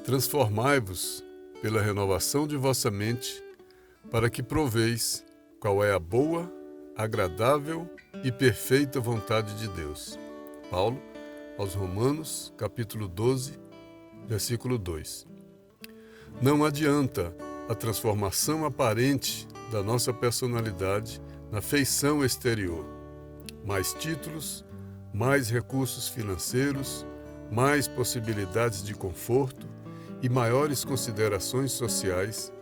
Transformai-vos pela renovação de vossa mente, para que proveis qual é a boa, agradável e perfeita vontade de Deus. Paulo, aos Romanos, capítulo 12, versículo 2. Não adianta a transformação aparente da nossa personalidade na feição exterior. Mais títulos, mais recursos financeiros, mais possibilidades de conforto e maiores considerações sociais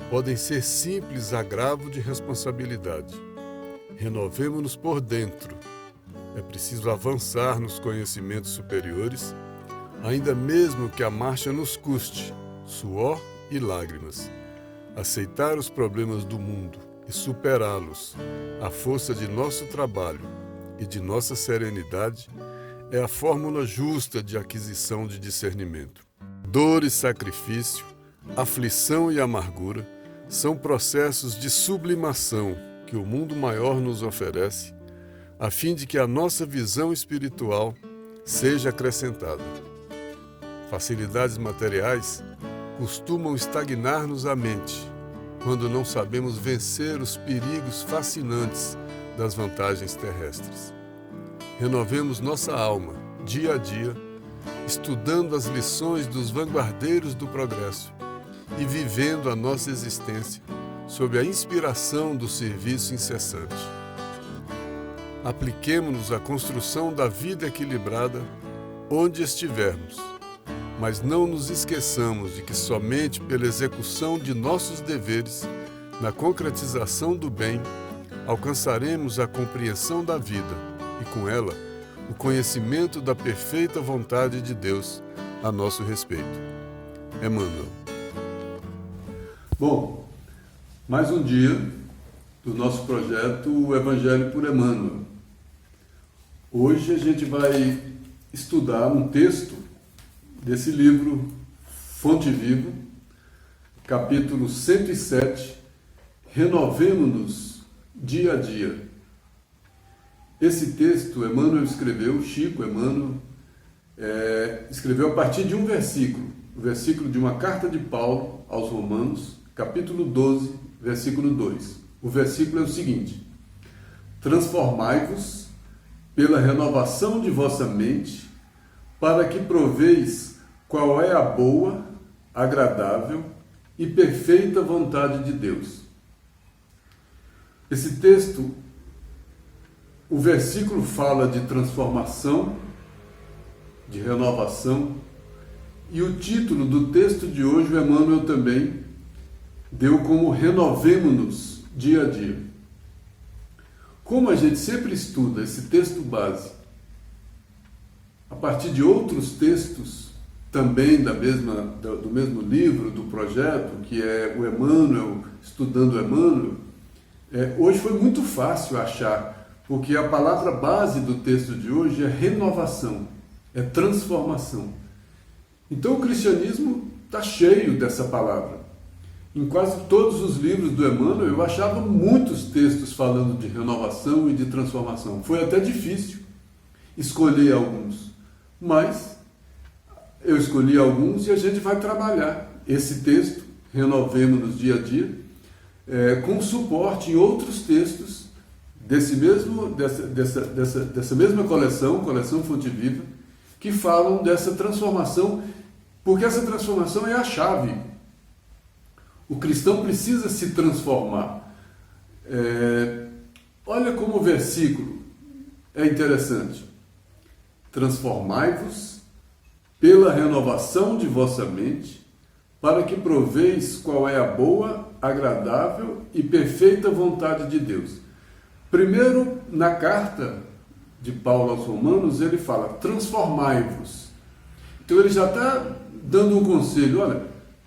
podem ser simples agravo de responsabilidade. Renovemo-nos por dentro. É preciso avançar nos conhecimentos superiores, ainda mesmo que a marcha nos custe suor e lágrimas. Aceitar os problemas do mundo e superá-los à força de nosso trabalho e de nossa serenidade é a fórmula justa de aquisição de discernimento. Dor e sacrifício, aflição e amargura são processos de sublimação que o mundo maior nos oferece, a fim de que a nossa visão espiritual seja acrescentada. Facilidades materiais costumam estagnar-nos a mente, quando não sabemos vencer os perigos fascinantes das vantagens terrestres. Renovemos nossa alma, dia a dia, estudando as lições dos vanguardeiros do progresso e vivendo a nossa existência sob a inspiração do serviço incessante. Apliquemo-nos à construção da vida equilibrada onde estivermos, mas não nos esqueçamos de que somente pela execução de nossos deveres, na concretização do bem, alcançaremos a compreensão da vida e, com ela, o conhecimento da perfeita vontade de Deus a nosso respeito. Emmanuel. Bom, mais um dia do nosso projeto O Evangelho por Emmanuel. Hoje a gente vai estudar um texto desse livro Fonte Viva, capítulo 107, Renovemo-nos dia a dia. Esse texto Emmanuel escreveu, Chico Emmanuel, escreveu a partir de um versículo, o versículo de uma carta de Paulo aos Romanos, capítulo 12, versículo 2. O versículo é o seguinte: transformai-vos pela renovação de vossa mente, para que proveis qual é a boa, agradável e perfeita vontade de Deus. Esse texto, o versículo fala de transformação, de renovação, e o título do texto de hoje, o Emmanuel também deu como Renovemo-nos dia a dia. Como a gente sempre estuda esse texto base a partir de outros textos, também do mesmo livro, do projeto, que é o Emmanuel, estudando o Emmanuel, hoje foi muito fácil achar, porque a palavra base do texto de hoje é renovação, é transformação. Então o cristianismo está cheio dessa palavra. Em quase todos os livros do Emmanuel eu achava muitos textos falando de renovação e de transformação. Foi até difícil escolher alguns, mas eu escolhi alguns e a gente vai trabalhar esse texto, Renovemo-nos dia a dia, com suporte em outros textos dessa mesma coleção Fonte Viva, que falam dessa transformação, porque essa transformação é a chave. O cristão precisa se transformar. Olha como o versículo é interessante. Transformai-vos pela renovação de vossa mente, para que proveis qual é a boa, agradável e perfeita vontade de Deus. Primeiro, na carta de Paulo aos Romanos, ele fala, transformai-vos. Então ele já está dando um conselho, olha,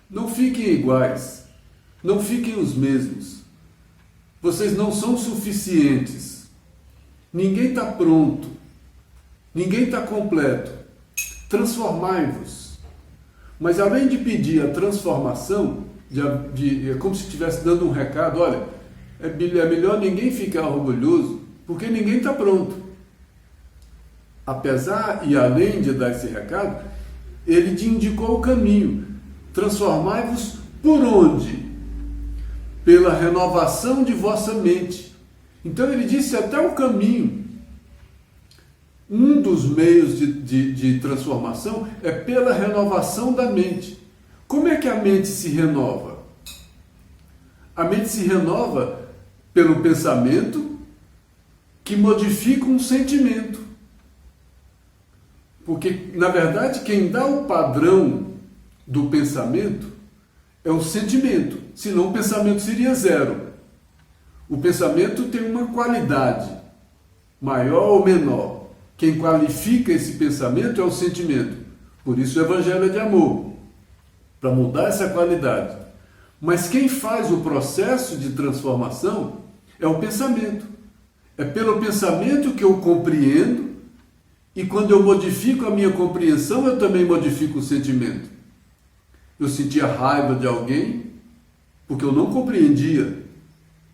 não fiquem iguais, não fiquem os mesmos. Vocês não são suficientes. Ninguém está pronto. Ninguém está completo. Transformai-vos. Mas além de pedir a transformação, é como se estivesse dando um recado, olha, é melhor ninguém ficar orgulhoso, porque ninguém está pronto. Apesar e além de dar esse recado, ele te indicou o caminho. transformai-vos por onde? Pela renovação de vossa mente. Então ele disse até o caminho. Um dos meios de transformação é pela renovação da mente. Como é que a mente se renova? A mente se renova pelo pensamento que modifica um sentimento. Porque, na verdade, quem dá o padrão do pensamento é o sentimento, senão o pensamento seria zero. O pensamento tem uma qualidade, maior ou menor. Quem qualifica esse pensamento é o sentimento. Por isso o Evangelho é de amor, para mudar essa qualidade. Mas quem faz o processo de transformação é o pensamento. É pelo pensamento que eu compreendo, e quando eu modifico a minha compreensão, eu também modifico o sentimento. Eu sentia raiva de alguém porque eu não compreendia.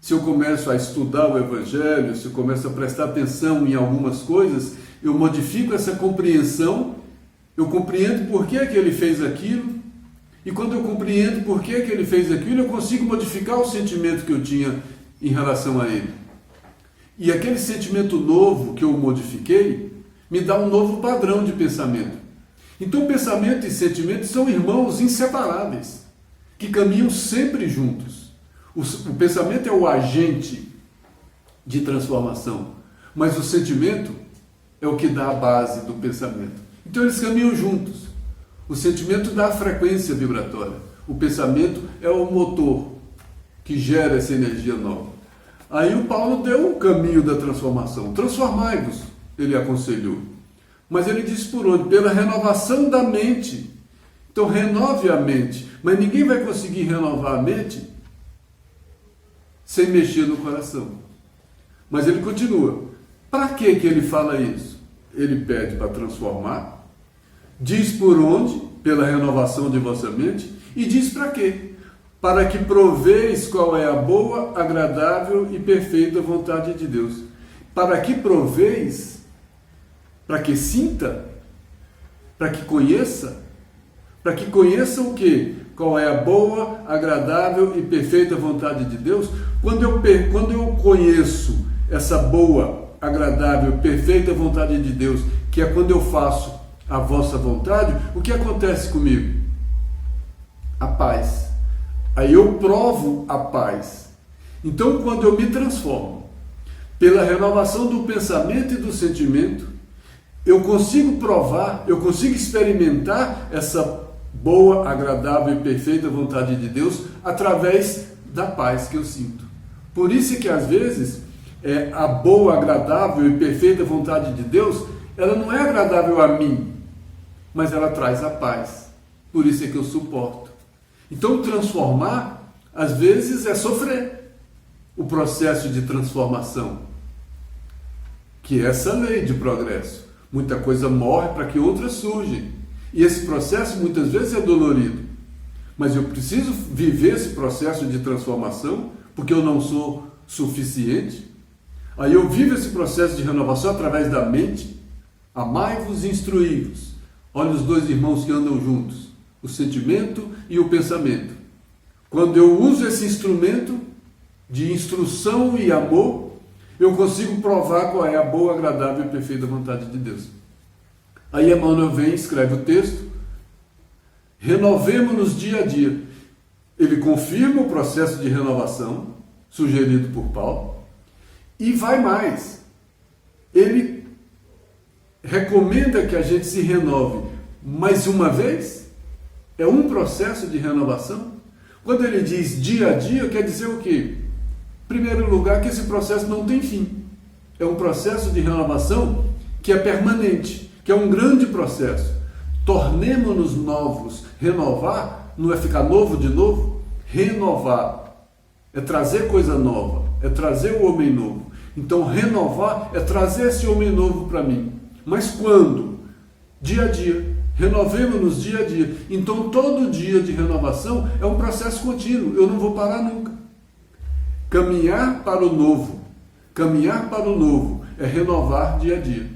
Se eu começo a estudar o Evangelho, se eu começo a prestar atenção em algumas coisas, eu modifico essa compreensão, eu compreendo por que ele fez aquilo, e quando eu compreendo por que ele fez aquilo, eu consigo modificar o sentimento que eu tinha em relação a ele. E aquele sentimento novo que eu modifiquei, me dá um novo padrão de pensamento. Então, pensamento e sentimento são irmãos inseparáveis, que caminham sempre juntos. O pensamento é o agente de transformação, mas o sentimento é o que dá a base do pensamento. Então, eles caminham juntos. O sentimento dá a frequência vibratória. O pensamento é o motor que gera essa energia nova. Aí o Paulo deu o caminho da transformação. Transformai-vos, ele aconselhou. Mas ele disse por onde? Pela renovação da mente. Então renove a mente. Mas ninguém vai conseguir renovar a mente sem mexer no coração. Mas ele continua. Para que ele fala isso? Ele pede para transformar. Diz por onde? Pela renovação de vossa mente. E diz para quê? Para que proveis qual é a boa, agradável e perfeita vontade de Deus. Para que proveis? Para que sinta? Para que conheça? Para que conheça o quê? Qual é a boa, agradável e perfeita vontade de Deus? Quando eu conheço essa boa, agradável, perfeita vontade de Deus, que é quando eu faço a vossa vontade, o que acontece comigo? A paz. Aí eu provo a paz. Então, quando eu me transformo pela renovação do pensamento e do sentimento, eu consigo provar, eu consigo experimentar essa boa, agradável e perfeita vontade de Deus através da paz que eu sinto. Por isso que às vezes a boa, agradável e perfeita vontade de Deus, ela não é agradável a mim, mas ela traz a paz. Por isso é que eu suporto. Então transformar, às vezes, é sofrer o processo de transformação, que é essa lei de progresso. Muita coisa morre para que outras surgem. E esse processo muitas vezes é dolorido. Mas eu preciso viver esse processo de transformação, porque eu não sou suficiente. Aí eu vivo esse processo de renovação através da mente. Amai-vos e instruí-vos. Olha os dois irmãos que andam juntos, o sentimento e o pensamento. Quando eu uso esse instrumento de instrução e amor, eu consigo provar qual é a boa, agradável e perfeita vontade de Deus. Aí Emmanuel vem e escreve o texto. Renovemo-nos dia a dia. Ele confirma o processo de renovação sugerido por Paulo e vai mais. Ele recomenda que a gente se renove mais uma vez. É um processo de renovação. Quando ele diz dia a dia, quer dizer o quê? Em primeiro lugar, que esse processo não tem fim. É um processo de renovação que é permanente, que é um grande processo. Tornemo-nos novos. Renovar não é ficar novo de novo. Renovar é trazer coisa nova, é trazer o homem novo. Então renovar é trazer esse homem novo para mim. Mas quando? Dia a dia. Renovemos-nos dia a dia. Então todo dia de renovação é um processo contínuo. Eu não vou parar nunca. Caminhar para o novo. Caminhar para o novo é renovar dia a dia.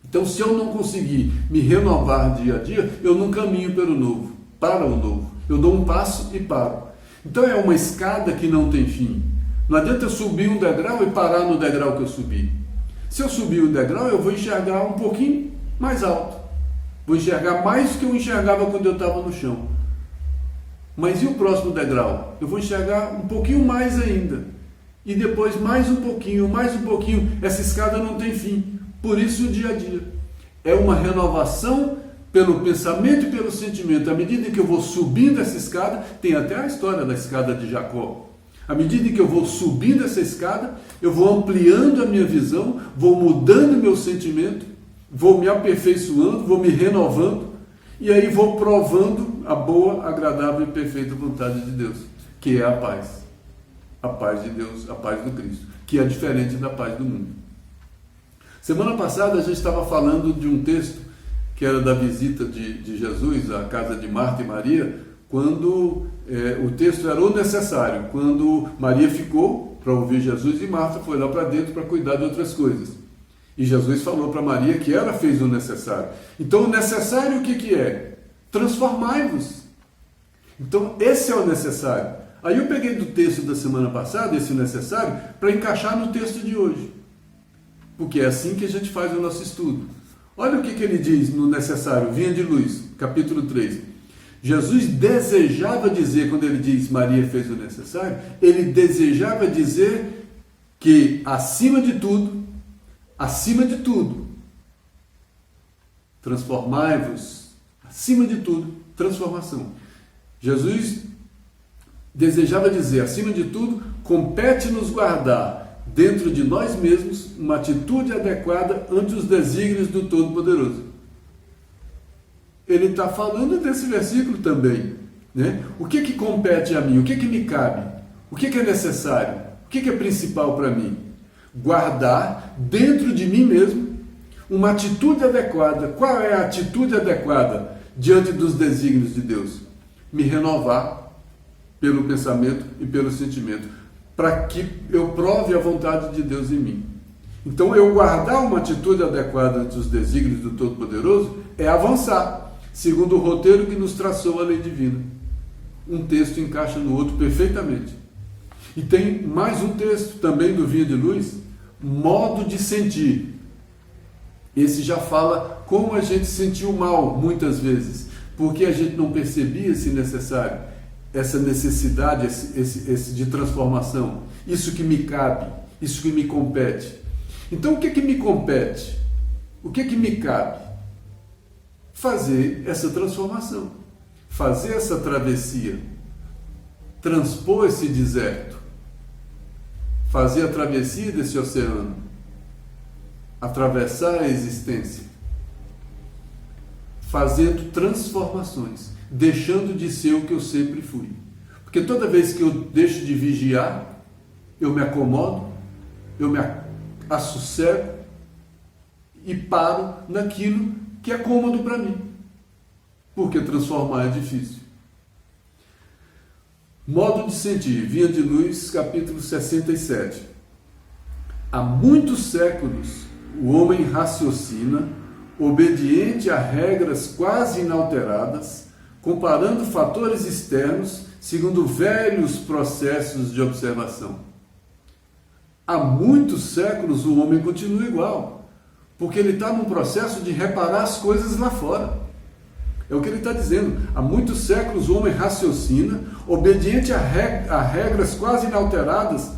Então se eu não conseguir me renovar dia a dia, eu não caminho pelo novo. para o novo. Eu dou um passo e paro. Então é uma escada que não tem fim. Não adianta eu subir um degrau e parar no degrau que eu subi. Se eu subir um degrau, eu vou enxergar um pouquinho mais alto. Vou enxergar mais do que eu enxergava quando eu estava no chão. Mas e o próximo degrau? Eu vou enxergar um pouquinho mais ainda. E depois mais um pouquinho, mais um pouquinho. Essa escada não tem fim. Por isso o dia a dia. É uma renovação pelo pensamento e pelo sentimento. À medida que eu vou subindo essa escada, tem até a história da escada de Jacó. À medida que eu vou subindo essa escada, eu vou ampliando a minha visão, vou mudando meu sentimento, vou me aperfeiçoando, vou me renovando, e aí vou provando a boa, agradável e perfeita vontade de Deus, que é a paz. A paz de Deus, a paz do Cristo, que é diferente da paz do mundo. Semana passada a gente estava falando de um texto que era da visita de Jesus à casa de Marta e Maria, quando o texto era o necessário, quando Maria ficou para ouvir Jesus e Marta foi lá para dentro para cuidar de outras coisas. E Jesus falou para Maria que ela fez o necessário. Então o necessário o que é? Transformai-vos. Então esse é o necessário. Aí eu peguei do texto da semana passada, esse necessário, para encaixar no texto de hoje. Porque é assim que a gente faz o nosso estudo. Olha o que ele diz no necessário, Vinha de Luz, capítulo 3. Jesus desejava dizer, quando ele diz Maria fez o necessário, ele desejava dizer que acima de tudo, transformai-vos, acima de tudo, transformação. Jesus desejava dizer, acima de tudo, compete-nos guardar dentro de nós mesmos uma atitude adequada ante os desígnios do Todo-Poderoso. Ele está falando desse versículo também, né? O que compete a mim? O que me cabe? O que é necessário? O que é principal para mim? Guardar dentro de mim mesmo uma atitude adequada. Qual é a atitude adequada diante dos desígnios de Deus? Me renovar pelo pensamento e pelo sentimento, para que eu prove a vontade de Deus em mim. Então, eu guardar uma atitude adequada ante os desígnios do Todo-Poderoso é avançar, segundo o roteiro que nos traçou a lei divina. Um texto encaixa no outro perfeitamente. E tem mais um texto também do Vinha de Luz, modo de sentir. Esse já fala como a gente sentiu mal muitas vezes, porque a gente não percebia esse necessário, essa necessidade esse de transformação, isso que me cabe, isso que me compete. Então o que me compete? O que me cabe? Fazer essa transformação, fazer essa travessia, transpor esse deserto, fazer a travessia desse oceano, atravessar a existência, fazendo transformações, deixando de ser o que eu sempre fui. Porque toda vez que eu deixo de vigiar, eu me acomodo, eu me assossego e paro naquilo que é cômodo para mim. Porque transformar é difícil. Modo de sentir, Vinha de Luz, capítulo 67. Há muitos séculos o homem raciocina, obediente a regras quase inalteradas, comparando fatores externos segundo velhos processos de observação. Há muitos séculos o homem continua igual, porque ele está num processo de reparar as coisas lá fora. É o que ele está dizendo. Há muitos séculos o homem raciocina, obediente a regras quase inalteradas,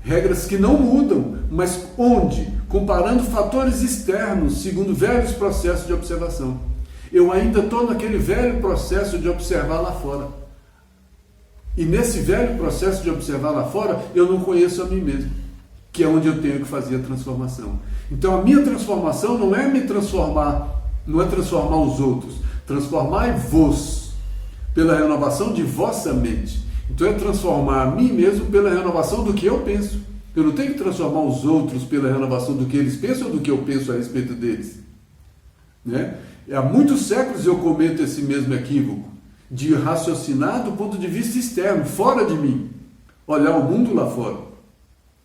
regras que não mudam, mas onde? Comparando fatores externos segundo velhos processos de observação. Eu ainda estou naquele velho processo de observar lá fora. E nesse velho processo de observar lá fora, eu não conheço a mim mesmo, que é onde eu tenho que fazer a transformação. Então a minha transformação não é me transformar, não é transformar os outros. Transformai-vos pela renovação de vossa mente. Então é transformar a mim mesmo pela renovação do que eu penso. Eu não tenho que transformar os outros pela renovação do que eles pensam ou do que eu penso a respeito deles. Né? Há muitos séculos eu cometo esse mesmo equívoco de raciocinar do ponto de vista externo, fora de mim, olhar o mundo lá fora.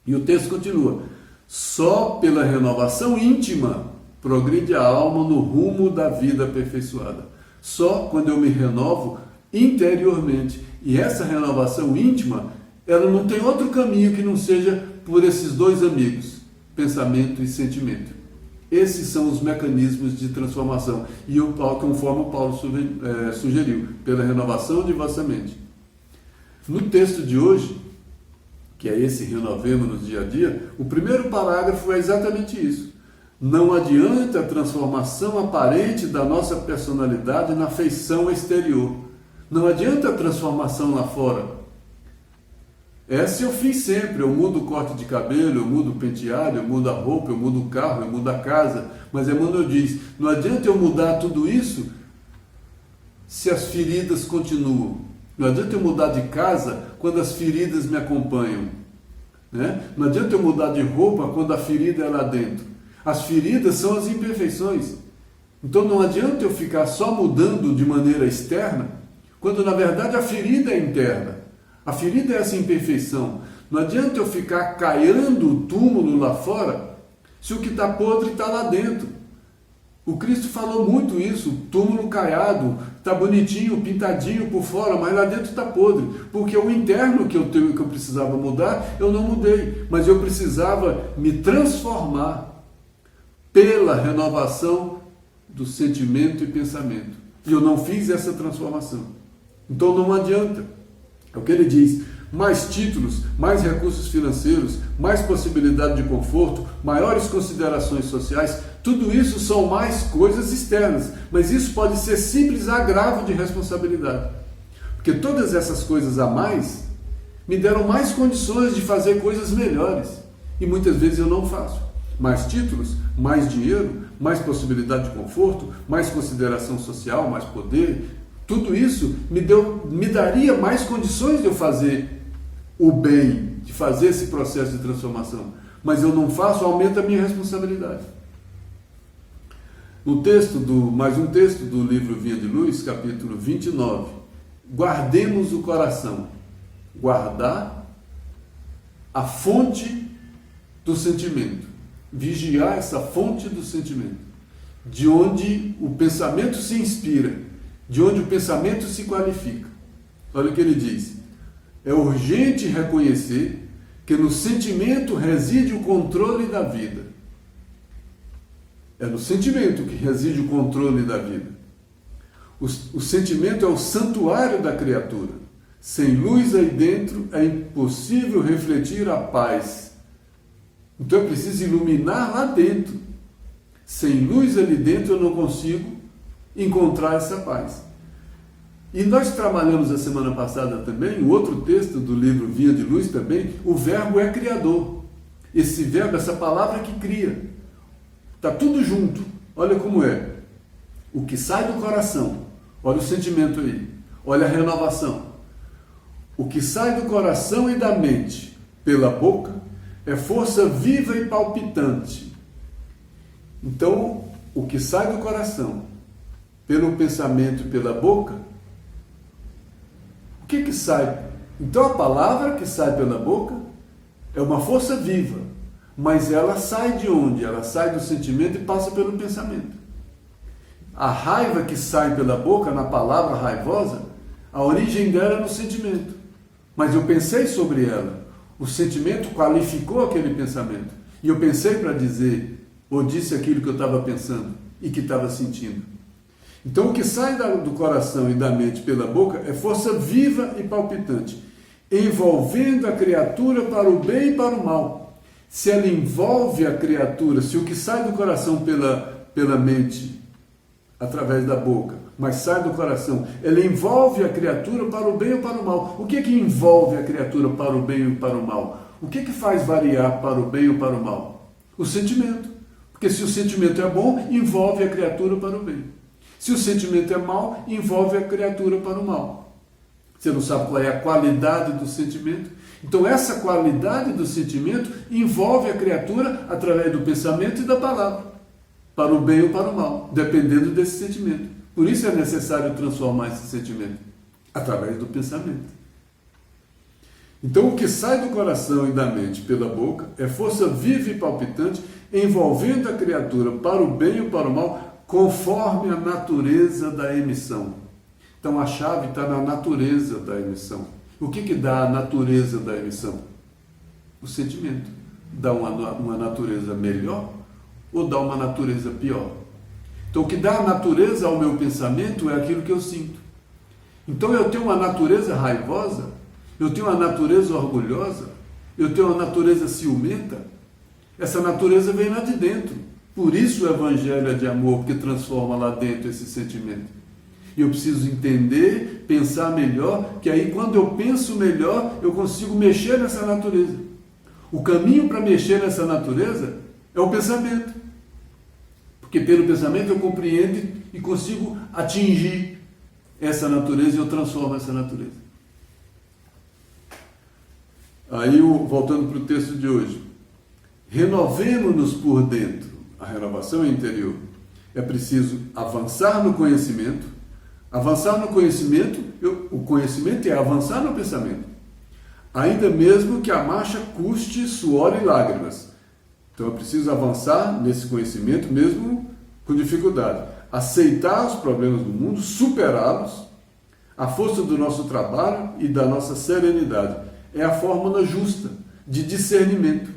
E o texto continua: só pela renovação íntima progride a alma no rumo da vida aperfeiçoada. só quando eu me renovo interiormente. E essa renovação íntima, ela não tem outro caminho que não seja por esses dois amigos, pensamento e sentimento. Esses são os mecanismos de transformação. E conforme o Paulo sugeriu, pela renovação de vossa mente. No texto de hoje, que é esse renovemos no dia a dia, o primeiro parágrafo é exatamente isso. Não adianta a transformação aparente da nossa personalidade na feição exterior. Não adianta a transformação lá fora. Essa eu fiz sempre. Eu mudo o corte de cabelo, eu mudo o penteado, eu mudo a roupa, eu mudo o carro, eu mudo a casa. Mas Emmanuel diz, não adianta eu mudar tudo isso se as feridas continuam. Não adianta eu mudar de casa quando as feridas me acompanham. Né? Não adianta eu mudar de roupa quando a ferida é lá dentro. As feridas são as imperfeições. Então não adianta eu ficar só mudando de maneira externa, quando na verdade a ferida é interna. A ferida é essa imperfeição. Não adianta eu ficar caiando o túmulo lá fora, se o que está podre está lá dentro. O Cristo falou muito isso, túmulo caiado, está bonitinho, pintadinho por fora, mas lá dentro está podre. Porque o interno que eu precisava mudar, eu não mudei. Mas eu precisava me transformar pela renovação do sentimento e pensamento. E eu não fiz essa transformação. Então não adianta. É o que ele diz, mais títulos, mais recursos financeiros, mais possibilidade de conforto, maiores considerações sociais, tudo isso são mais coisas externas, mas isso pode ser simples agravo de responsabilidade. Porque todas essas coisas a mais me deram mais condições de fazer coisas melhores, e muitas vezes eu não faço. Mais títulos, mais dinheiro, mais possibilidade de conforto, mais consideração social, mais poder. Tudo isso me daria mais condições de eu fazer o bem, de fazer esse processo de transformação. Mas eu não faço, aumenta a minha responsabilidade. No texto mais um texto do livro Vinha de Luz, capítulo 29. Guardemos o coração. Guardar a fonte do sentimento. Vigiar essa fonte do sentimento. De onde o pensamento se inspira. De onde o pensamento se qualifica. Olha o que ele diz. É urgente reconhecer que no sentimento reside o controle da vida. É no sentimento que reside o controle da vida. O sentimento é o santuário da criatura. Sem luz aí dentro é impossível refletir a paz. Então eu preciso iluminar lá dentro. Sem luz ali dentro eu não consigo encontrar essa paz. E nós trabalhamos a semana passada também, o outro texto do livro Vinha de Luz também, o verbo é criador. Esse verbo, essa palavra que cria. Está tudo junto. Olha como é. O que sai do coração, olha o sentimento aí, olha a renovação. O que sai do coração e da mente pela boca é força viva e palpitante. Então, o que sai do coração pelo pensamento e pela boca, o que sai? Então a palavra que sai pela boca é uma força viva, mas ela sai de onde? Ela sai do sentimento e passa pelo pensamento. A raiva que sai pela boca, na palavra raivosa, a origem dela é no sentimento. Mas eu pensei sobre ela, o sentimento qualificou aquele pensamento, e eu pensei para dizer, ou disse aquilo que eu estava pensando e que estava sentindo. Então o que sai do coração e da mente pela boca é força viva e palpitante, envolvendo a criatura para o bem e para o mal. Se ela envolve a criatura, se o que sai do coração pela mente, através da boca, mas sai do coração, ela envolve a criatura para o bem ou para o mal. O que envolve a criatura para o bem ou para o mal? O que faz variar para o bem ou para o mal? O sentimento. Porque se o sentimento é bom, envolve a criatura para o bem. Se o sentimento é mau, envolve a criatura para o mal. Você não sabe qual é a qualidade do sentimento? Então essa qualidade do sentimento envolve a criatura através do pensamento e da palavra, para o bem ou para o mal, dependendo desse sentimento. Por isso é necessário transformar esse sentimento, através do pensamento. Então o que sai do coração e da mente pela boca é força viva e palpitante, envolvendo a criatura para o bem ou para o mal, conforme a natureza da emissão. Então a chave está na natureza da emissão. O que dá a natureza da emissão? O sentimento. Dá uma natureza melhor ou dá uma natureza pior? Então o que dá a natureza ao meu pensamento é aquilo que eu sinto. Então eu tenho uma natureza raivosa, eu tenho uma natureza orgulhosa, eu tenho uma natureza ciumenta. Essa natureza vem lá de dentro. Por isso o Evangelho é de amor, porque transforma lá dentro esse sentimento. E eu preciso entender, pensar melhor, que aí quando eu penso melhor, eu consigo mexer nessa natureza. O caminho para mexer nessa natureza é o pensamento. Porque pelo pensamento eu compreendo e consigo atingir essa natureza e eu transformo essa natureza. Aí, voltando para o texto de hoje. Renovemos-nos por dentro. A renovação é interior. É preciso avançar no conhecimento. Avançar no conhecimento, o conhecimento é avançar no pensamento. Ainda mesmo que a marcha custe suor e lágrimas. Então é preciso avançar nesse conhecimento mesmo com dificuldade. Aceitar os problemas do mundo, superá-los, a força do nosso trabalho e da nossa serenidade. É a fórmula justa de discernimento.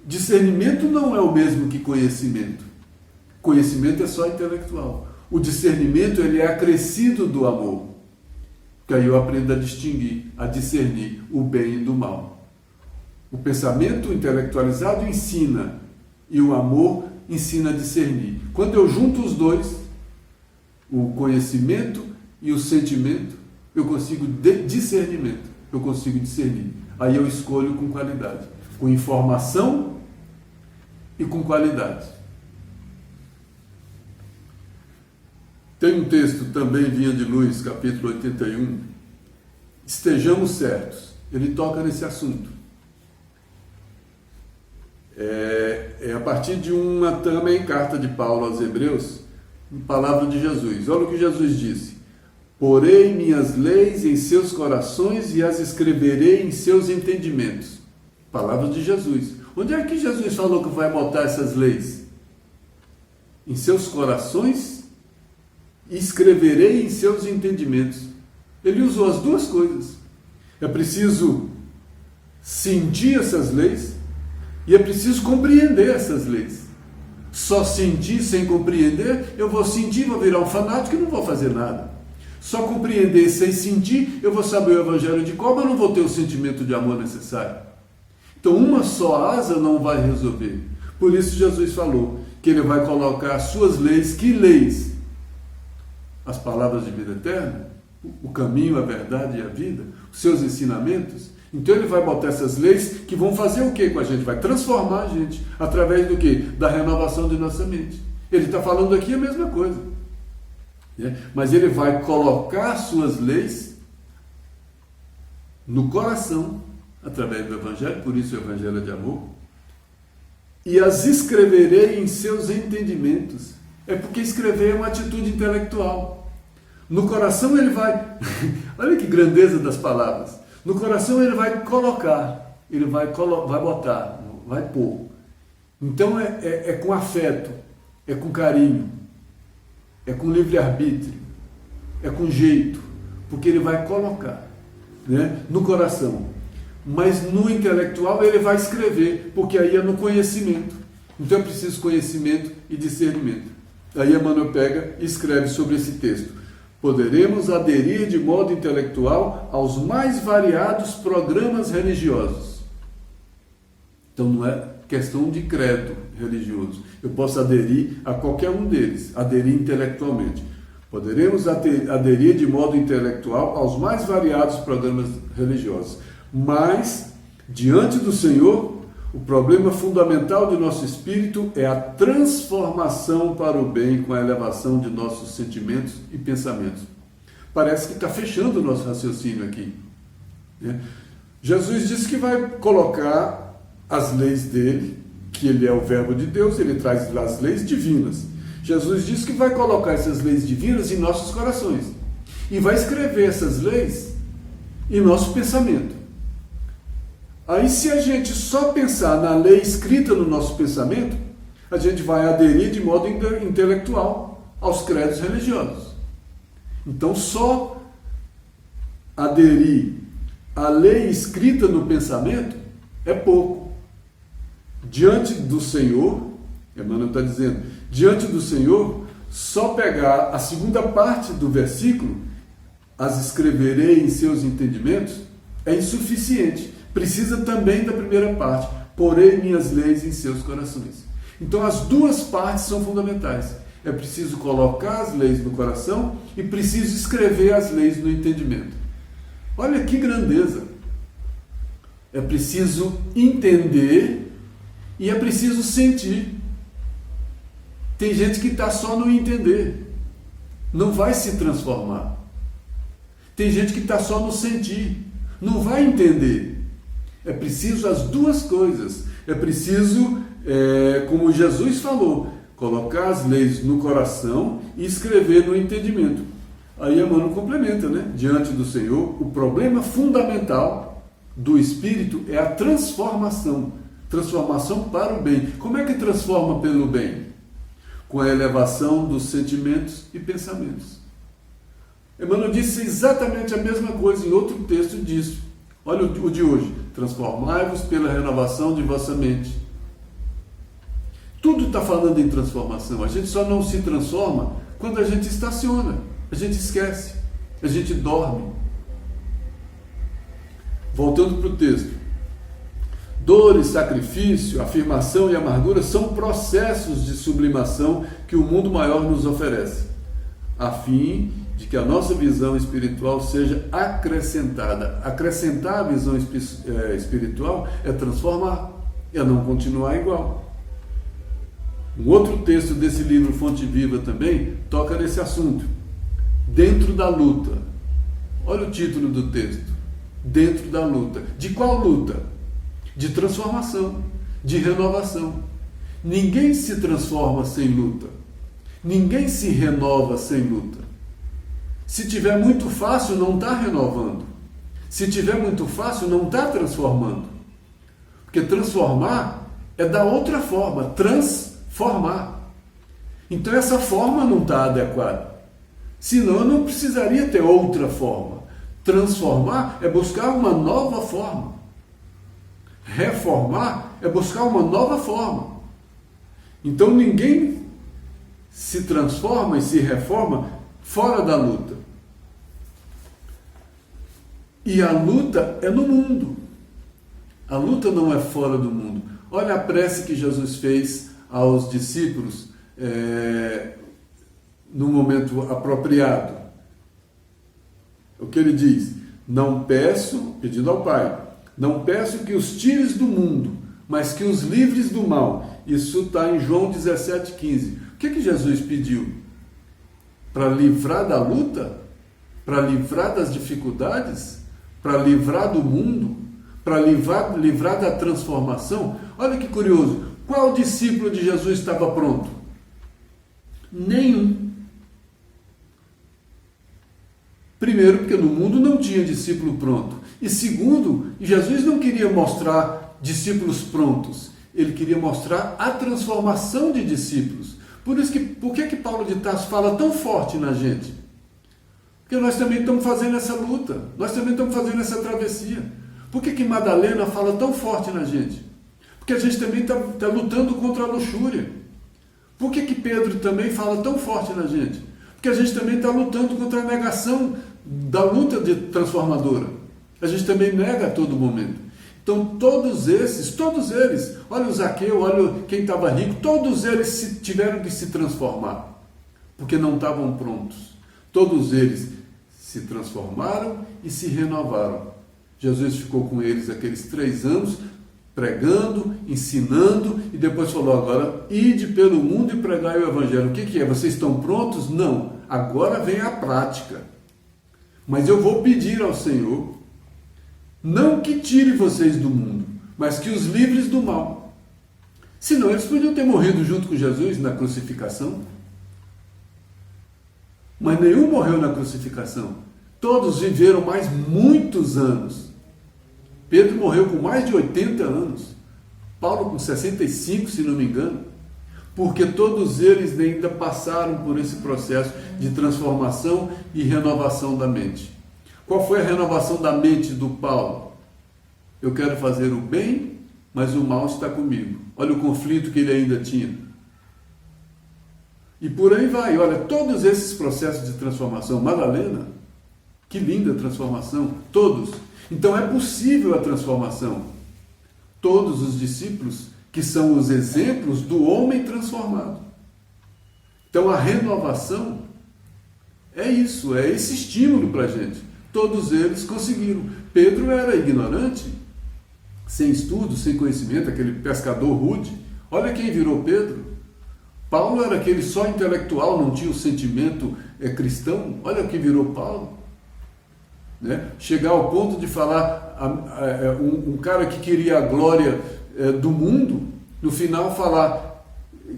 Discernimento não é o mesmo que conhecimento. Conhecimento é só intelectual. O discernimento ele é acrescido do amor. Que aí eu aprendo a distinguir, a discernir o bem do mal. O pensamento intelectualizado ensina e o amor ensina a discernir. Quando eu junto os dois, o conhecimento e o sentimento, eu consigo discernimento, eu consigo discernir. Aí eu escolho com qualidade, com informação e com qualidade. Tem um texto também, Vinha de Luz, capítulo 81, estejamos certos. Ele toca nesse assunto. É a partir de uma também carta de Paulo aos Hebreus, palavra de Jesus. Olha o que Jesus disse: porei minhas leis em seus corações e as escreverei em seus entendimentos. Palavra de Jesus. Onde é que Jesus falou que vai botar essas leis? Em seus corações e escreverei em seus entendimentos. Ele usou as duas coisas. É preciso sentir essas leis e é preciso compreender essas leis. Só sentir sem compreender, eu vou sentir, vou virar um fanático e não vou fazer nada. Só compreender sem sentir, eu vou saber o Evangelho de cor, mas não vou ter o sentimento de amor necessário. Então uma só asa não vai resolver. Por isso Jesus falou que ele vai colocar as suas leis. Que leis? As palavras de vida eterna, o caminho, a verdade e a vida, os seus ensinamentos. Então ele vai botar essas leis que vão fazer o que com a gente? Vai transformar a gente, através do que? Da renovação de nossa mente. Ele está falando aqui a mesma coisa. Mas ele vai colocar suas leis no coração, através do Evangelho, por isso o Evangelho é de amor, e as escreverei em seus entendimentos. É porque escrever é uma atitude intelectual. No coração ele vai... Olha que grandeza das palavras. No coração ele vai colocar, ele vai botar, vai pôr. Então é com afeto, é com carinho, é com livre-arbítrio, é com jeito, porque ele vai colocar, né, no coração. Mas no intelectual ele vai escrever, porque aí é no conhecimento. Então é preciso conhecimento e discernimento. Aí Emmanuel pega e escreve sobre esse texto. Poderemos aderir de modo intelectual aos mais variados programas religiosos. Então não é questão de credo religioso. Eu posso aderir a qualquer um deles, aderir intelectualmente. Poderemos aderir de modo intelectual aos mais variados programas religiosos. Mas, diante do Senhor, o problema fundamental de nosso espírito é a transformação para o bem com a elevação de nossos sentimentos e pensamentos. Parece que está fechando o nosso raciocínio aqui, né? Jesus disse que vai colocar as leis dele, que ele é o verbo de Deus, ele traz as leis divinas. Jesus disse que vai colocar essas leis divinas em nossos corações e vai escrever essas leis em nosso pensamento. Aí, se a gente só pensar na lei escrita no nosso pensamento, a gente vai aderir de modo intelectual aos credos religiosos. Então, só aderir à lei escrita no pensamento é pouco. Diante do Senhor, Emmanuel está dizendo, diante do Senhor, só pegar a segunda parte do versículo, as escreverei em seus entendimentos, é insuficiente. Precisa também da primeira parte, porei minhas leis em seus corações. Então as duas partes são fundamentais. É preciso colocar as leis no coração e preciso escrever as leis no entendimento. Olha que grandeza! É preciso entender e é preciso sentir. Tem gente que está só no entender, não vai se transformar. Tem gente que está só no sentir, não vai entender. É preciso as duas coisas. É preciso, como Jesus falou, colocar as leis no coração e escrever no entendimento. Aí Emmanuel complementa, né? Diante do Senhor, o problema fundamental do Espírito é a transformação. Transformação para o bem. Como é que transforma pelo bem? Com a elevação dos sentimentos e pensamentos. Emmanuel disse exatamente a mesma coisa em outro texto disso. Olha o de hoje. Transformai-vos pela renovação de vossa mente. Tudo está falando em transformação. A gente só não se transforma quando a gente estaciona. A gente esquece. A gente dorme. Voltando para o texto. Dores, sacrifício, afirmação e amargura são processos de sublimação que o mundo maior nos oferece, a fim de que a nossa visão espiritual seja acrescentada. Acrescentar a visão espiritual é transformar, é não continuar igual. Um outro texto desse livro, Fonte Viva, também toca nesse assunto. Dentro da luta. Olha o título do texto. Dentro da luta. De qual luta? De transformação, de renovação. Ninguém se transforma sem luta. Ninguém se renova sem luta. Se tiver muito fácil, não está renovando. Se tiver muito fácil, não está transformando. Porque transformar é da outra forma, transformar. Então essa forma não está adequada. Senão eu não precisaria ter outra forma. Transformar é buscar uma nova forma. Reformar é buscar uma nova forma. Então ninguém se transforma e se reforma fora da luta. E a luta é no mundo. A luta não é fora do mundo. Olha a prece que Jesus fez aos discípulos no momento apropriado. O que ele diz? Não peço, pedindo ao Pai, não peço que os tires do mundo, mas que os livres do mal. Isso está em João 17,15. O que Jesus pediu? Para livrar da luta? Para livrar das dificuldades? Para livrar do mundo? Para livrar da transformação? Olha que curioso. Qual discípulo de Jesus estava pronto? Nenhum. Primeiro, porque no mundo não tinha discípulo pronto. E segundo, Jesus não queria mostrar discípulos prontos. Ele queria mostrar a transformação de discípulos. Por que Paulo de Tarso fala tão forte na gente? Porque nós também estamos fazendo essa luta. Nós também estamos fazendo essa travessia. Por que Madalena fala tão forte na gente? Porque a gente também está lutando contra a luxúria. Por que Pedro também fala tão forte na gente? Porque a gente também está lutando contra a negação da luta transformadora. A gente também nega a todo momento. Então todos eles, olha o Zaqueu, olha quem estava rico, todos eles tiveram que se transformar, porque não estavam prontos. Todos eles se transformaram e se renovaram. Jesus ficou com eles aqueles 3 anos, pregando, ensinando, e depois falou, agora, ide pelo mundo e pregai o Evangelho. O que é? Vocês estão prontos? Não. Agora vem a prática. Mas eu vou pedir ao Senhor, não que tire vocês do mundo, mas que os livres do mal. Senão eles podiam ter morrido junto com Jesus na crucificação. Mas nenhum morreu na crucificação. Todos viveram mais muitos anos. Pedro morreu com mais de 80 anos. Paulo com 65, se não me engano. porque todos eles ainda passaram por esse processo de transformação e renovação da mente. Qual foi a renovação da mente do Paulo? Eu quero fazer o bem, mas o mal está comigo. Olha o conflito que ele ainda tinha. E por aí vai. Olha, todos esses processos de transformação. Madalena, que linda transformação. Todos. Então é possível a transformação. Todos os discípulos que são os exemplos do homem transformado. Então a renovação é isso, é esse estímulo para a gente. Todos eles conseguiram. Pedro era ignorante, sem estudo, sem conhecimento, aquele pescador rude. Olha quem virou Pedro. Paulo era aquele só intelectual, não tinha o sentimento cristão. Olha o que virou Paulo. Né? Chegar ao ponto de falar, um cara que queria a glória do mundo, no final falar,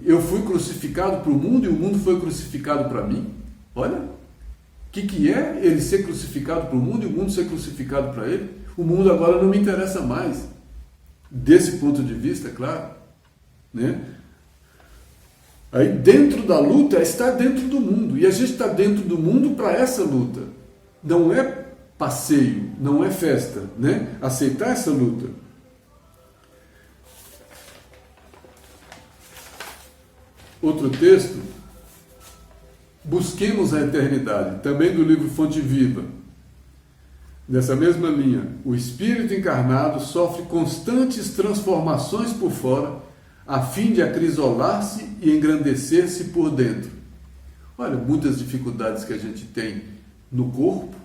eu fui crucificado para o mundo e o mundo foi crucificado para mim. Olha, o que é ele ser crucificado para o mundo e o mundo ser crucificado para ele? O mundo agora não me interessa mais. Desse ponto de vista, é claro. Né? Aí dentro da luta está dentro do mundo. E a gente está dentro do mundo para essa luta. Não é passeio, não é festa. Né? Aceitar essa luta. Outro texto, busquemos a eternidade, também do livro Fonte Viva. Nessa mesma linha, o Espírito encarnado sofre constantes transformações por fora, a fim de acrisolar-se e engrandecer-se por dentro. Olha, muitas dificuldades que a gente tem no corpo,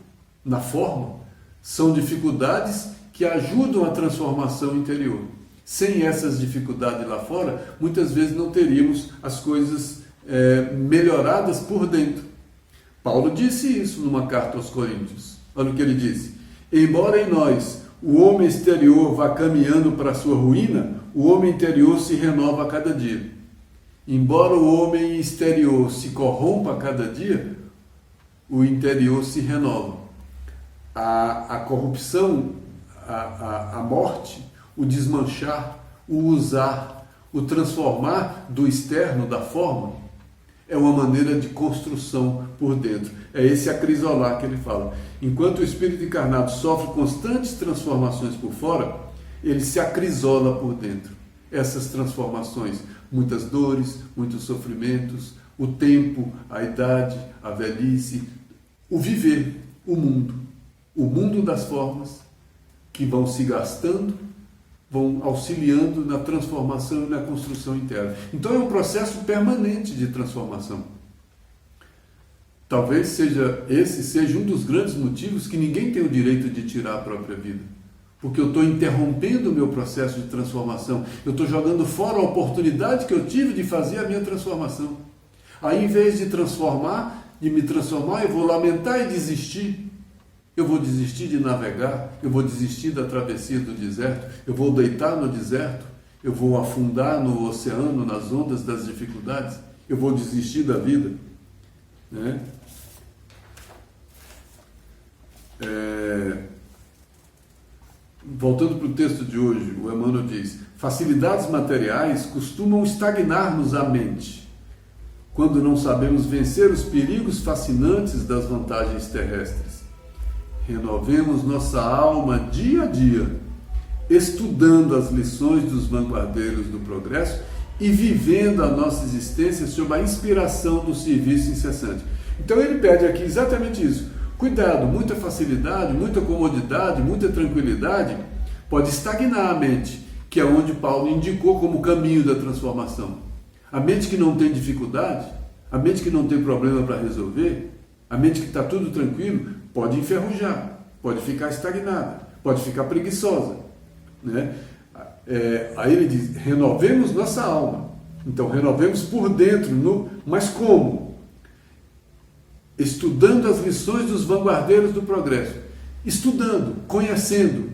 na forma, são dificuldades que ajudam a transformação interior. Sem essas dificuldades lá fora, muitas vezes não teríamos as coisas melhoradas por dentro. Paulo disse isso numa carta aos Coríntios. Olha o que ele disse. Embora em nós o homem exterior vá caminhando para a sua ruína, o homem interior se renova a cada dia. Embora o homem exterior se corrompa a cada dia, o interior se renova. A corrupção, a morte, o desmanchar, o usar, o transformar do externo, da forma, é uma maneira de construção por dentro. É esse acrisolar que ele fala. Enquanto o Espírito encarnado sofre constantes transformações por fora, ele se acrisola por dentro. Essas transformações, muitas dores, muitos sofrimentos, o tempo, a idade, a velhice, o viver, o mundo das formas que vão se gastando, vão auxiliando na transformação e na construção interna. Então é um processo permanente de transformação. Talvez esse seja um dos grandes motivos que ninguém tem o direito de tirar a própria vida. Porque eu estou interrompendo o meu processo de transformação. Eu estou jogando fora a oportunidade que eu tive de fazer a minha transformação. Aí, em vez de me transformar, eu vou lamentar e desistir. Eu vou desistir de navegar, eu vou desistir da travessia do deserto, eu vou deitar no deserto, eu vou afundar no oceano, nas ondas das dificuldades, eu vou desistir da vida. Né? Voltando para o texto de hoje, o Emmanuel diz: facilidades materiais costumam estagnar-nos a mente, quando não sabemos vencer os perigos fascinantes das vantagens terrestres. Renovemos nossa alma dia a dia, estudando as lições dos vanguardeiros do progresso e vivendo a nossa existência sob a inspiração do serviço incessante. Então ele pede aqui exatamente isso. Cuidado, muita facilidade, muita comodidade, muita tranquilidade pode estagnar a mente, que é onde Paulo indicou como caminho da transformação. A mente que não tem dificuldade, a mente que não tem problema para resolver, a mente que está tudo tranquilo, pode enferrujar, pode ficar estagnada, pode ficar preguiçosa. Né? Aí ele diz, renovemos nossa alma. Então, renovemos por dentro, mas como? Estudando as lições dos vanguardeiros do progresso. Estudando, conhecendo,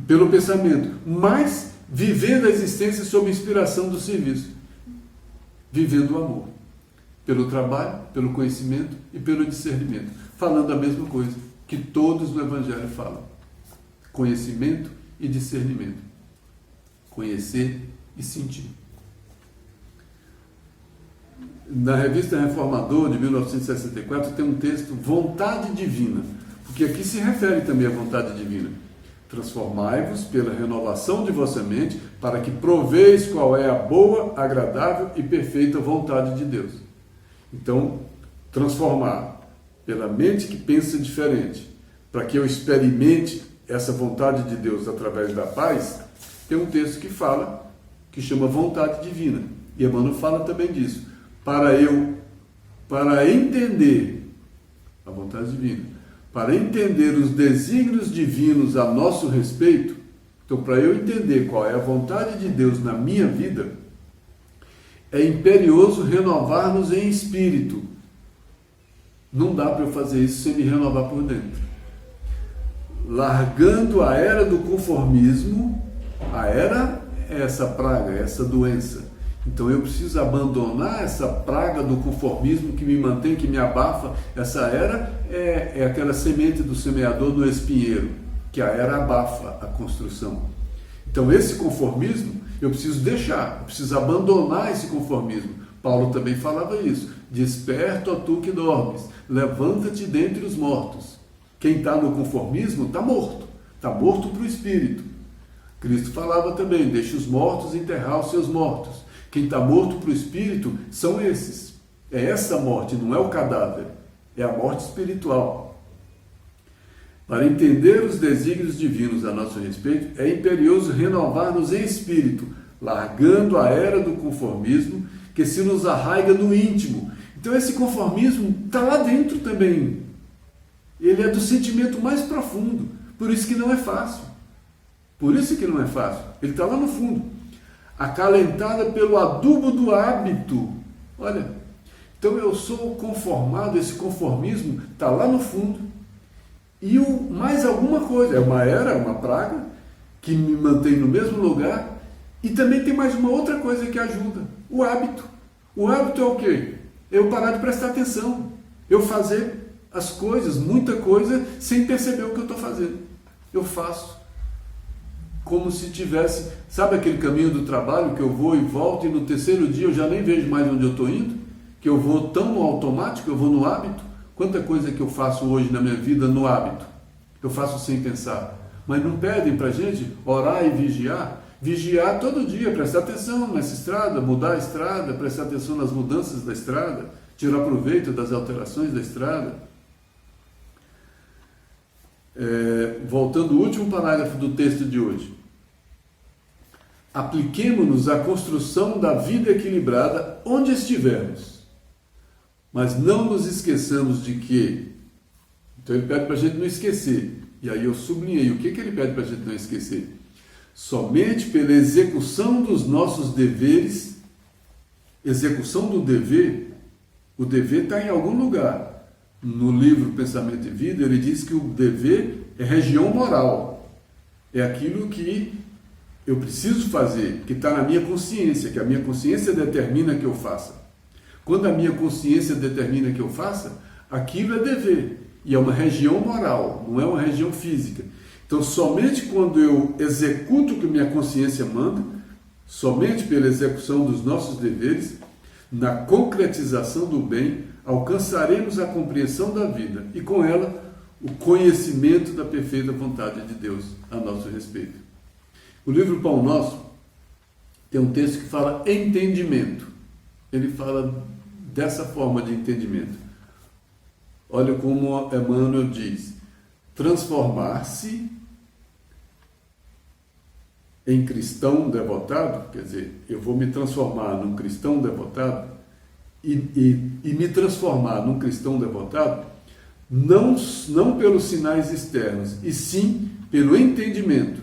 pelo pensamento, mas vivendo a existência sob inspiração do serviço. Vivendo o amor. Pelo trabalho, pelo conhecimento e pelo discernimento. Falando a mesma coisa que todos no Evangelho falam. Conhecimento e discernimento. Conhecer e sentir. na Revista Reformador, de 1964, tem um texto, vontade divina, porque aqui se refere também à vontade divina. Transformai-vos pela renovação de vossa mente, para que proveis qual é a boa, agradável e perfeita vontade de Deus. Então, transformar pela mente que pensa diferente, para que eu experimente essa vontade de Deus através da paz, tem um texto que fala, que chama vontade divina. E Emmanuel fala também disso. Para entender a vontade divina, para entender os desígnios divinos a nosso respeito, então para eu entender qual é a vontade de Deus na minha vida, é imperioso renovar-nos em espírito. Não dá para eu fazer isso sem me renovar por dentro. Largando a era do conformismo, a era é essa praga, essa doença. Então eu preciso abandonar essa praga do conformismo que me mantém, que me abafa. Essa era é aquela semente do semeador no espinheiro, que a era abafa a construção. Então esse conformismo eu preciso deixar, eu preciso abandonar esse conformismo. Paulo também falava isso. Desperta, ó tu que dormes, levanta-te dentre os mortos. Quem está no conformismo está morto para o espírito. Cristo falava também, deixa os mortos enterrar os seus mortos. Quem está morto para o espírito são esses. É essa morte, não é o cadáver. É a morte espiritual. Para entender os desígnios divinos a nosso respeito, é imperioso renovar-nos em espírito, largando a era do conformismo que se nos arraiga no íntimo. Então esse conformismo está lá dentro também. Ele é do sentimento mais profundo. Por isso que não é fácil. Ele está lá no fundo. Acalentada pelo adubo do hábito. Olha, então eu sou conformado, esse conformismo está lá no fundo. E mais alguma coisa, é uma era, uma praga, que me mantém no mesmo lugar. E também tem mais uma outra coisa que ajuda, o hábito. O hábito é o quê? Eu parar de prestar atenção, eu fazer as coisas, muita coisa, sem perceber o que eu estou fazendo. Eu faço como se tivesse, sabe aquele caminho do trabalho que eu vou e volto e no terceiro dia eu já nem vejo mais onde eu estou indo? Que eu vou tão no automático, eu vou no hábito? Quanta coisa que eu faço hoje na minha vida no hábito? Eu faço sem pensar. Mas não pedem para a gente orar e vigiar? Vigiar todo dia, prestar atenção nessa estrada, mudar a estrada, prestar atenção nas mudanças da estrada, tirar proveito das alterações da estrada. Voltando ao último parágrafo do texto de hoje. Apliquemo-nos à construção da vida equilibrada onde estivermos, mas não nos esqueçamos de que... Então ele pede para a gente não esquecer, e aí eu sublinhei, o que ele pede para a gente não esquecer? Somente pela execução dos nossos deveres, execução do dever, o dever está em algum lugar. No livro Pensamento e Vida, ele diz que o dever é região moral. É aquilo que eu preciso fazer, que está na minha consciência, que a minha consciência determina que eu faça. Quando a minha consciência determina que eu faça, aquilo é dever. E é uma região moral, não é uma região física. Então, somente quando eu executo o que minha consciência manda, somente pela execução dos nossos deveres, na concretização do bem, alcançaremos a compreensão da vida e, com ela, o conhecimento da perfeita vontade de Deus a nosso respeito. O livro Pão Nosso tem um texto que fala entendimento. Ele fala dessa forma de entendimento. Olha como Emmanuel diz: transformar-se em cristão devotado, quer dizer, eu vou me transformar num cristão devotado, e me transformar num cristão devotado, não pelos sinais externos, e sim pelo entendimento,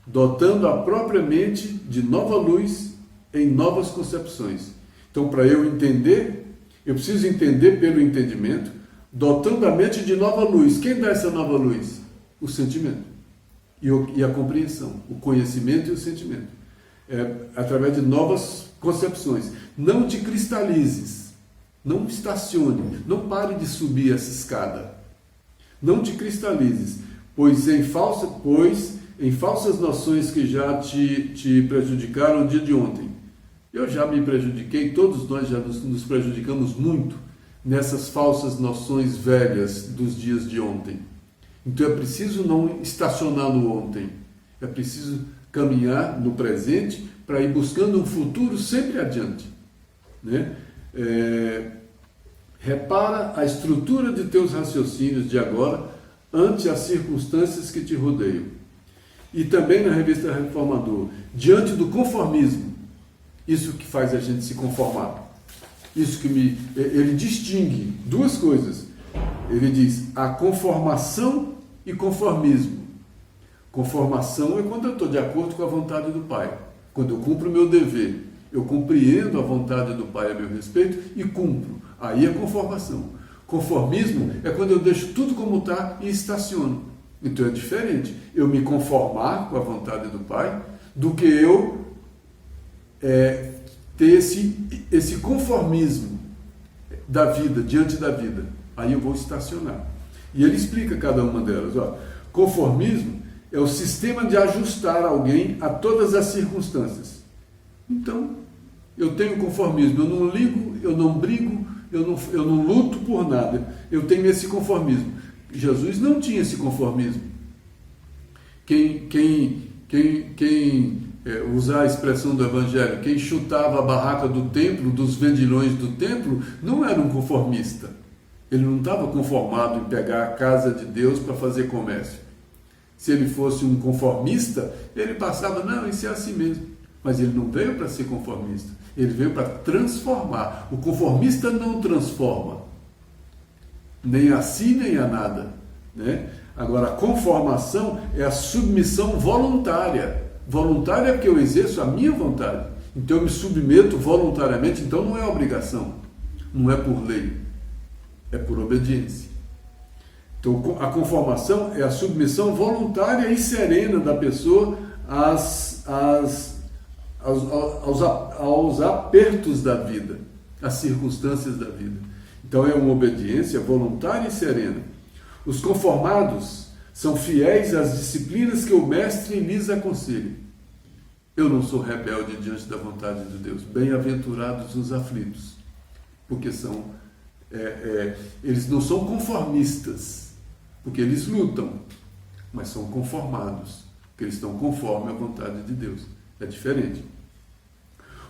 dotando a própria mente de nova luz em novas concepções. Então, para eu entender, eu preciso entender pelo entendimento, dotando a mente de nova luz. Quem dá essa nova luz? O sentimento e a compreensão, o conhecimento e o sentimento. Através de novas concepções. Não te cristalizes, não estacione, não pare de subir essa escada. Não te cristalizes, pois em falsas noções que já te prejudicaram no dia de ontem. Eu já me prejudiquei, todos nós já nos prejudicamos muito nessas falsas noções velhas dos dias de ontem. Então é preciso não estacionar no ontem, é preciso caminhar no presente para ir buscando um futuro sempre adiante, né? Repara a estrutura de teus raciocínios de agora ante as circunstâncias que te rodeiam. E também na revista Reformador, diante do conformismo, isso que faz a gente se conformar. Isso que ele distingue duas coisas. Ele diz a conformação e conformismo. Conformação é quando eu estou de acordo com a vontade do Pai. Quando eu cumpro o meu dever, eu compreendo a vontade do Pai a meu respeito e cumpro. Aí é conformação. Conformismo é quando eu deixo tudo como está e estaciono. Então é diferente eu me conformar com a vontade do Pai do que eu ter esse conformismo da vida, diante da vida. Aí eu vou estacionar. E ele explica cada uma delas. Ó. Conformismo é o sistema de ajustar alguém a todas as circunstâncias. Então, eu tenho conformismo, eu não ligo, eu não brigo, eu não luto por nada. Eu tenho esse conformismo. Jesus não tinha esse conformismo. Quem usar a expressão do Evangelho, quem chutava a barraca do templo, dos vendilhões do templo, não era um conformista. Ele não estava conformado em pegar a casa de Deus para fazer comércio. Se ele fosse um conformista, ele passava, não, isso é assim mesmo. Mas ele não veio para ser conformista, ele veio para transformar. O conformista não transforma, nem a si, nem a nada, né? Agora, a conformação é a submissão voluntária. Voluntária é porque eu exerço a minha vontade. Então eu me submeto voluntariamente, então não é obrigação, não é por lei, é por obediência. Então a conformação é a submissão voluntária e serena da pessoa aos apertos da vida, às circunstâncias da vida. Então é uma obediência voluntária e serena. Os conformados são fiéis às disciplinas que o mestre lhes aconselha. Eu não sou rebelde diante da vontade de Deus. Bem-aventurados os aflitos, porque eles não são conformistas, porque eles lutam, mas são conformados, porque eles estão conforme à vontade de Deus. É diferente.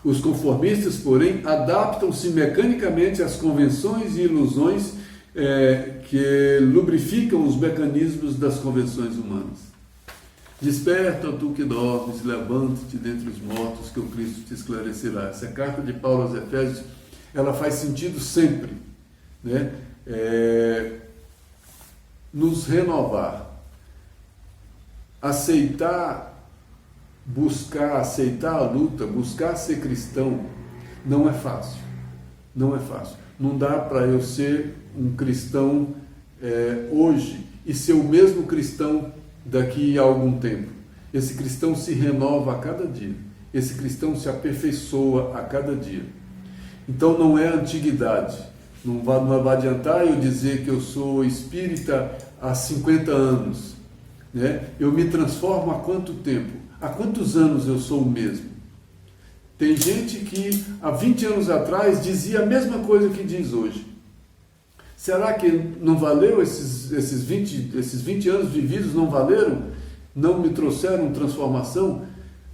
Os conformistas, porém, adaptam-se mecanicamente às convenções e ilusões que lubrificam os mecanismos das convenções humanas. Desperta, tu que dormes, levante-te dentre os mortos, que o Cristo te esclarecerá. Essa carta de Paulo aos Efésios, ela faz sentido sempre, né? Nos renovar, buscar aceitar a luta, buscar ser cristão, não é fácil. Não é fácil. Não dá para eu ser um cristão hoje e ser o mesmo cristão daqui a algum tempo. Esse cristão se renova a cada dia. Esse cristão se aperfeiçoa a cada dia. Então não é antiguidade. Não vai adiantar eu dizer que eu sou espírita há 50 anos. Né? Eu me transformo há quanto tempo? Há quantos anos eu sou o mesmo? Tem gente que há 20 anos atrás dizia a mesma coisa que diz hoje. Será que não valeu esses 20 anos vividos, não valeram? Não me trouxeram transformação?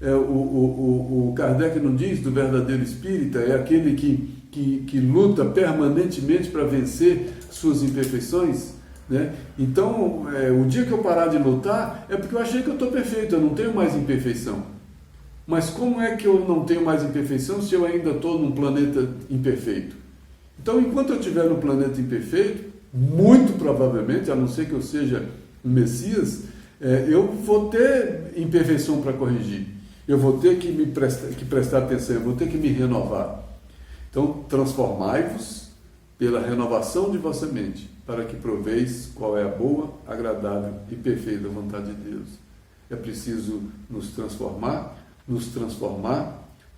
O Kardec não diz do verdadeiro espírita, é aquele que luta permanentemente para vencer suas imperfeições, né? Então, o dia que eu parar de lutar é porque eu achei que eu estou perfeito, eu não tenho mais imperfeição. Mas como é que eu não tenho mais imperfeição se eu ainda estou num planeta imperfeito? Então, enquanto eu estiver no planeta imperfeito, muito provavelmente, a não ser que eu seja um Messias, eu vou ter imperfeição para corrigir. Eu vou ter que prestar atenção, eu vou ter que me renovar. Então, transformai-vos pela renovação de vossa mente, para que proveis qual é a boa, agradável e perfeita vontade de Deus. É preciso nos transformar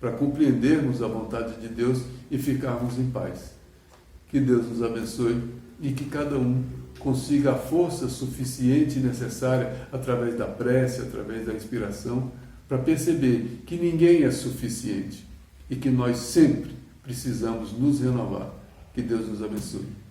para compreendermos a vontade de Deus e ficarmos em paz. Que Deus nos abençoe e que cada um consiga a força suficiente e necessária através da prece, através da inspiração, para perceber que ninguém é suficiente. e que nós sempre precisamos nos renovar. Que Deus nos abençoe.